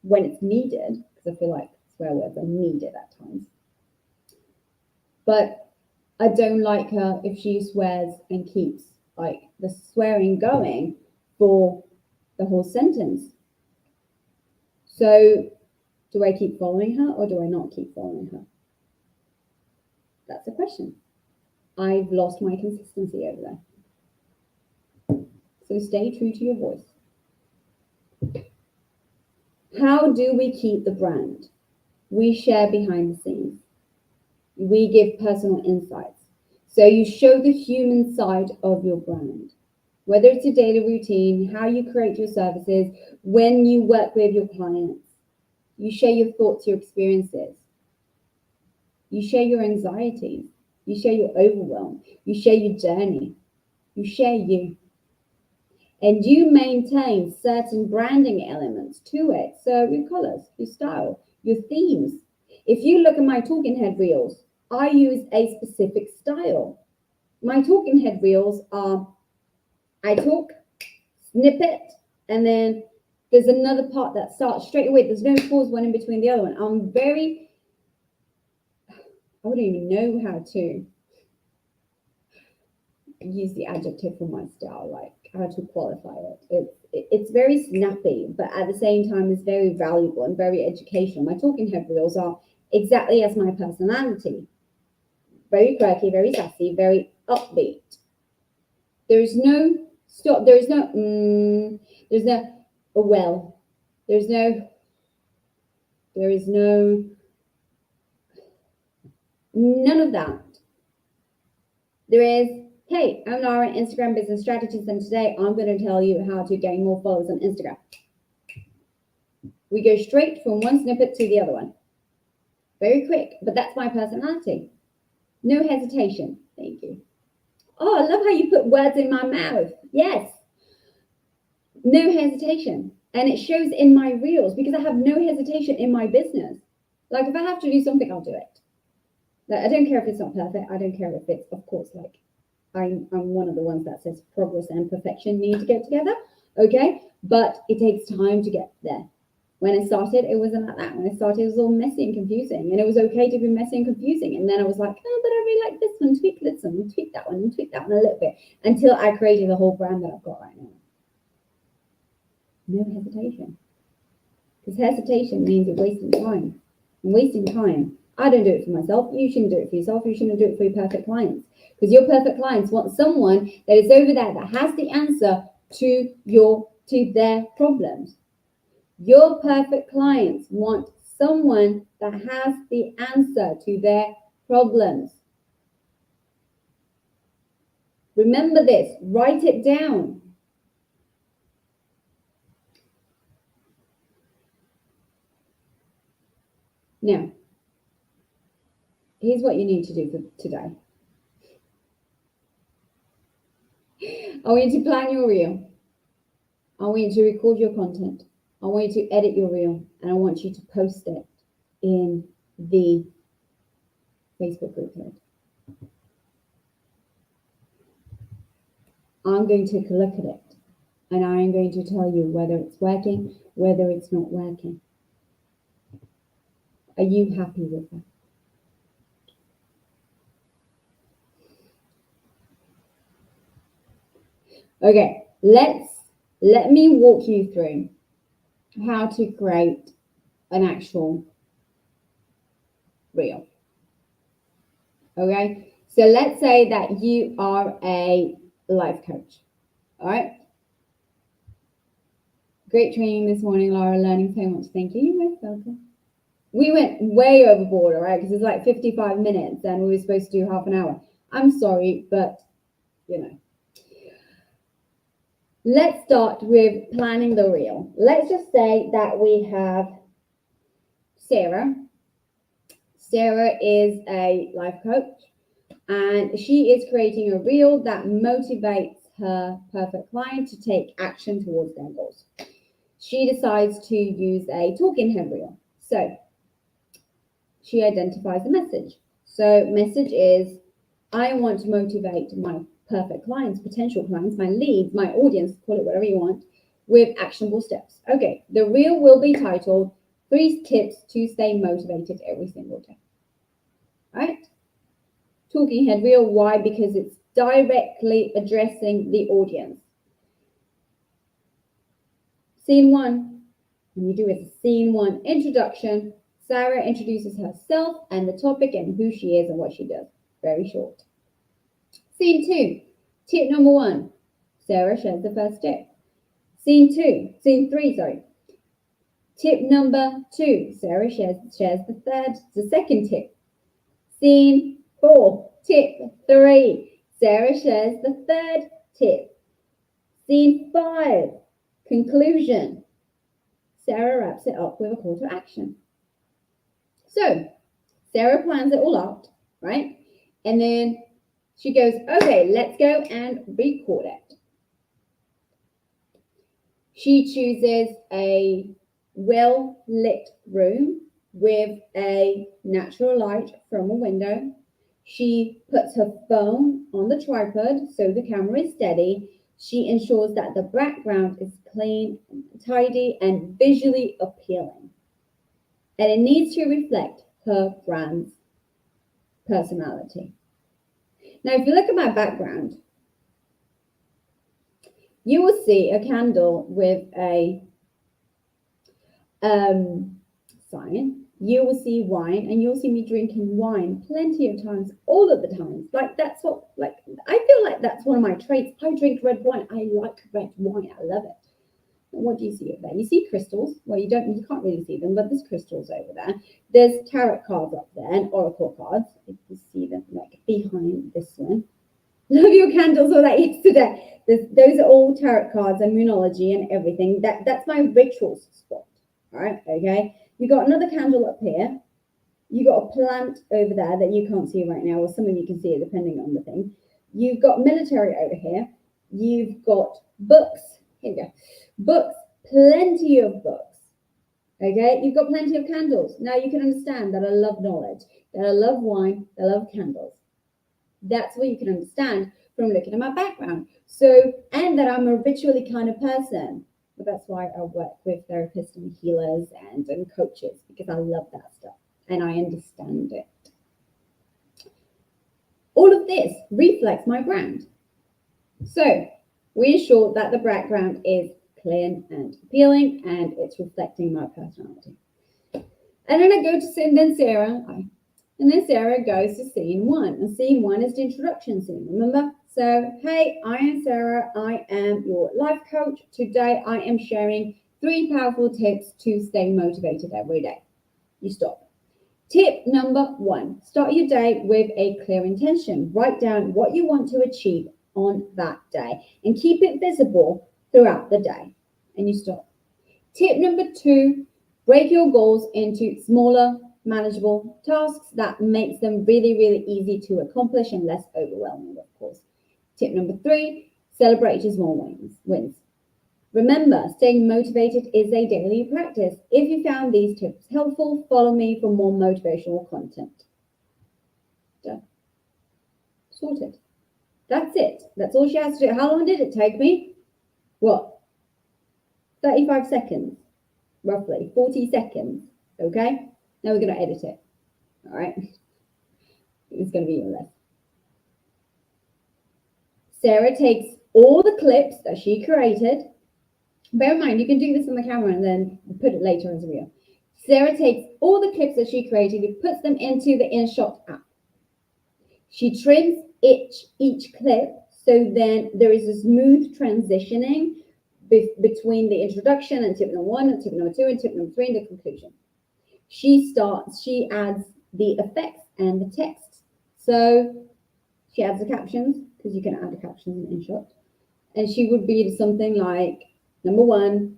when it's needed, because I feel like swear words are needed at times. But I don't like her if she swears and keeps like the swearing going for the whole sentence. So do I keep following her or do I not keep following her? That's a question. I've lost my consistency over there. So stay true to your voice. How do we keep the brand? We share behind the scenes. We give personal insights. So you show the human side of your brand. Whether it's a daily routine, how you create your services, when you work with your clients. You share your thoughts, your experiences. You share your anxieties. You share your overwhelm. You share your journey. You share you. And you maintain certain branding elements to it. So your colors, your style, your themes. If you look at my talking head reels, I use a specific style. My talking head reels are, I talk, snippet, and then there's another part that starts straight away. There's no pause one in between the other one. I wouldn't even know how to use the adjective for my style, like how to qualify it. It's very snappy, but at the same time, it's very valuable and very educational. My talking head reels are exactly as my personality. Very quirky, very sassy, very upbeat. There's no stop. There's no there's no well. There is no none of that. There is, hey, I'm Lara, Instagram business strategist, and today I'm going to tell you how to gain more followers on Instagram. We go straight from one snippet to the other one. Very quick, but that's my personality. No hesitation. Thank you. Oh, I love how you put words in my mouth. Yes. No hesitation. And it shows in my reels because I have no hesitation in my business. Like if I have to do something, I'll do it. Like, I don't care if it's not perfect. I don't care if it's, of course, like I'm one of the ones that says progress and perfection need to go together. Okay, but it takes time to get there. When I started, it wasn't like that. When I started, it was all messy and confusing, and it was okay to be messy and confusing. And then I was like, oh, but I really like this one. Tweak this one, tweak that one, and tweak that one a little bit until I created the whole brand that I've got right now. No hesitation, because hesitation means you're wasting time. And wasting time. I don't do it for myself. You shouldn't do it for yourself. You shouldn't do it for your perfect clients, because your perfect clients want someone that is over there that has the answer to their problems. Your perfect clients want someone that has the answer to their problems. Remember this, write it down. Now, here's what you need to do for today. I want you to plan your reel. I want you to record your content. I want you to edit your reel, and I want you to post it in the Facebook group thread. I'm going to take a look at it, and I am going to tell you whether it's working, whether it's not working. Are you happy with that? Okay, let me walk you through how to create an actual reel. Okay, so let's say that you are a life coach. All right. Great training this morning, Laura. Learning so much. Thank you. You're most welcome. We went way overboard, all right, because it's like 55 minutes and we were supposed to do half an hour. I'm sorry, but you know. Let's start with planning the reel. Let's just say that we have Sarah. Sarah is a life coach, and she is creating a reel that motivates her perfect client to take action towards their goals. She decides to use a talking head reel. So she identifies the message. So message is, I want to motivate my perfect clients, potential clients, my leads, my audience, call it whatever you want, with actionable steps. Okay, the reel will be titled 3 Tips to Stay Motivated Every Single Day. All right? Talking head reel, why? Because it's directly addressing the audience. Scene 1, and you do it as scene 1 introduction. Sarah introduces herself and the topic and who she is and what she does. Very short. Scene 2, tip number 1. Sarah shares the first tip. Scene 3, tip number 2. Sarah shares the second tip. Scene 4, tip 3. Sarah shares the third tip. Scene 5, conclusion. Sarah wraps it up with a call to action. So Sarah plans it all out, right? And then she goes, okay, let's go and record it. She chooses a well-lit room with a natural light from a window. She puts her phone on the tripod so the camera is steady. She ensures that the background is clean, tidy, and visually appealing. And it needs to reflect her brand's personality. Now, if you look at my background, you will see a candle with a sign. You will see wine, and you'll see me drinking wine plenty of times, all of the times. Like that's what, like I feel like that's one of my traits. I drink red wine. I like red wine. I love it. And what do you see over there? You see crystals. Well, you can't really see them, but there's crystals over there. There's tarot cards up there and oracle cards. If you see them, like behind this one. Love your candles, all that yesterday. Those are all tarot cards and moonology and everything. That's my rituals spot. All right, okay. You got another candle up here. You got a plant over there that you can't see right now, or some of you can see it depending on the thing. You've got military over here. You've got books. Here we go. Books, plenty of books. Okay, you've got plenty of candles. Now you can understand that I love knowledge, that I love wine, that I love candles. That's what you can understand from looking at my background. So, and that I'm a ritually kind of person. But that's why I work with therapists and healers and coaches, because I love that stuff and I understand it. All of this reflects my brand. So we ensure that the background is clean and appealing and it's reflecting my personality. And then I go to Sarah goes to scene one. And scene one is the introduction scene, remember? So, hey, I am Sarah. I am your life coach. Today I am sharing 3 powerful tips to stay motivated every day. You stop. Tip number 1, start your day with a clear intention. Write down what you want to achieve on that day and keep it visible throughout the day. And you stop. Tip number 2, break your goals into smaller, manageable tasks that makes them really, really easy to accomplish and less overwhelming, of course. Tip number 3, celebrate your small wins. Remember, staying motivated is a daily practice. If you found these tips helpful, follow me for more motivational content. Done. Sorted. That's it. That's all she has to do. How long did it take me? What? 35 seconds, roughly. 40 seconds. Okay? Now we're going to edit it. All right? It's going to be even less. Sarah takes all the clips that she created. Bear in mind, you can do this on the camera and then put it later as a reel. Sarah takes all the clips that she created and puts them into the InShot app. She trims each clip so then there is a smooth transitioning between the introduction and tip number 1 and tip number 2 and tip number 3 and the conclusion. She adds the effects and the text. So she adds the captions, because you can add the captions in InShot. And she would read something like, number 1,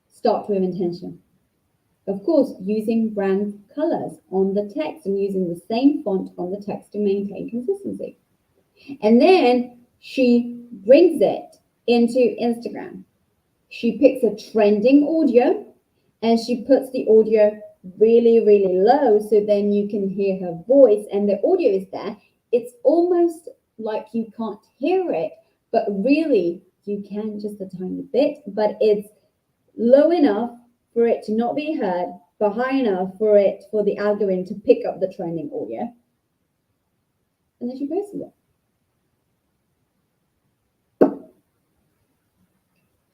start with intention. Of course, using brand colors on the text and using the same font on the text to maintain consistency. And then she brings it into Instagram. She picks a trending audio and she puts the audio really, really low so then you can hear her voice and the audio is there. It's almost like you can't hear it, but really you can just a tiny bit, but it's low enough for it to not be heard, but high enough for the algorithm to pick up the trending audio. And then she posted it.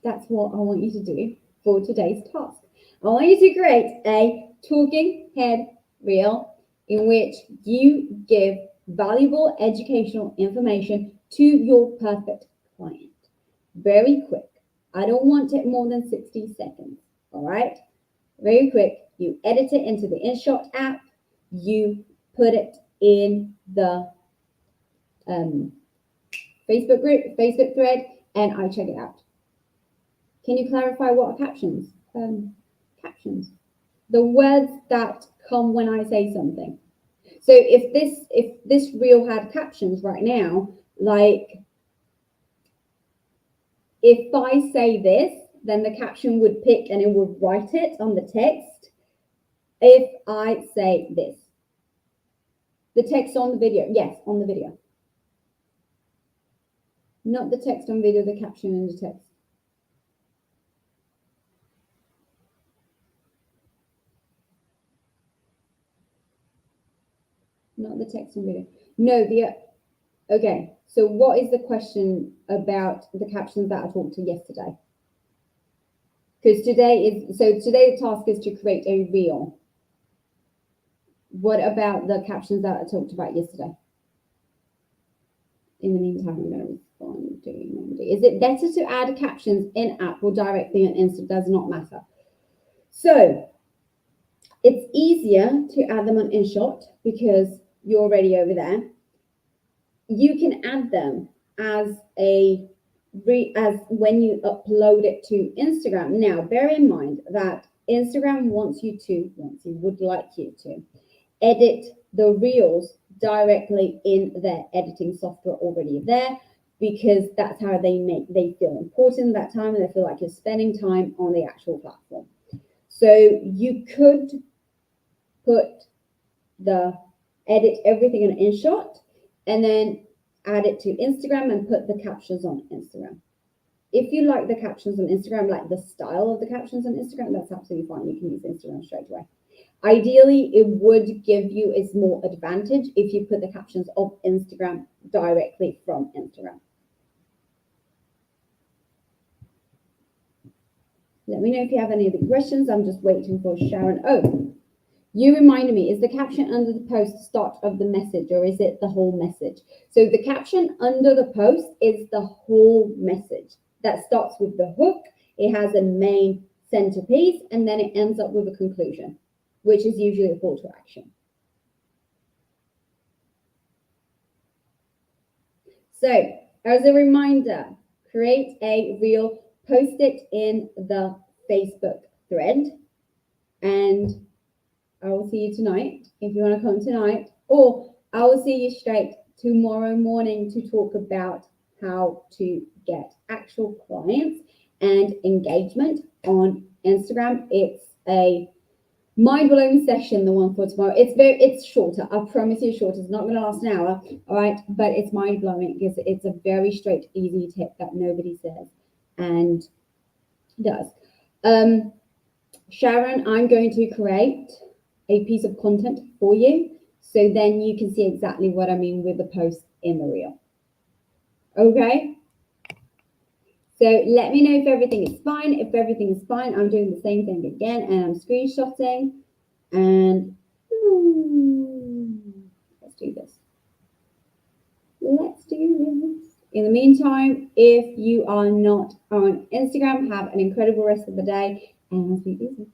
That's what I want you to do for today's task. I want you to create a talking head reel in which you give valuable educational information to your perfect client. Very quick. I don't want it more than 60 seconds. All right? Very quick. You edit it into the InShot app. You put it in the Facebook group, Facebook thread, and I check it out. Can you clarify what are captions? Captions. The words that come when I say something. So if this reel had captions right now, like if I say this, then the caption would pick and it would write it on the text. If I say this, the text on the video, yes, on the video. Not the text on video, the caption in the text. Not the text on video. No, okay. So what is the question about the captions that I talked to yesterday? Because today the task is to create a reel. What about the captions that I talked about yesterday? In the meantime, I'm going to respond to Mandy. Is it better to add captions in app or directly on Insta? Does not matter. So it's easier to add them on InShot because you're already over there. You can add them as when you upload it to Instagram. Now, bear in mind that Instagram would like you to edit the reels directly in their editing software already there, because that's how they feel important that time and they feel like you're spending time on the actual platform. So you could edit everything in InShot and then add it to Instagram and put the captions on Instagram. If you like the captions on Instagram, like the style of the captions on Instagram, that's absolutely fine. You can use Instagram straight away. Ideally, it would give you a small advantage if you put the captions of Instagram directly from Instagram. Let me know if you have any other questions. I'm just waiting for Sharon. Oh, you reminded me, is the caption under the post start of the message or is it the whole message? So the caption under the post is the whole message. That starts with the hook. It has a main centerpiece and then it ends up with a conclusion, which is usually a call to action. So as a reminder, create a reel, post it in the Facebook thread, and I will see you tonight if you want to come tonight, or I will see you straight tomorrow morning to talk about how to get actual clients and engagement on Instagram. It's a mind-blowing session, the one for tomorrow. It's shorter. I promise you, shorter. It's not going to last an hour, all right? But it's mind-blowing because it's a very straight, easy tip that nobody says and does. Sharon, I'm going to create a piece of content for you, so then you can see exactly what I mean with the post in the reel. Okay? So let me know if everything is fine. If everything is fine, I'm doing the same thing again and I'm screenshotting. And let's do this. Let's do this. In the meantime, if you are not on Instagram, have an incredible rest of the day and I'll speak to you soon.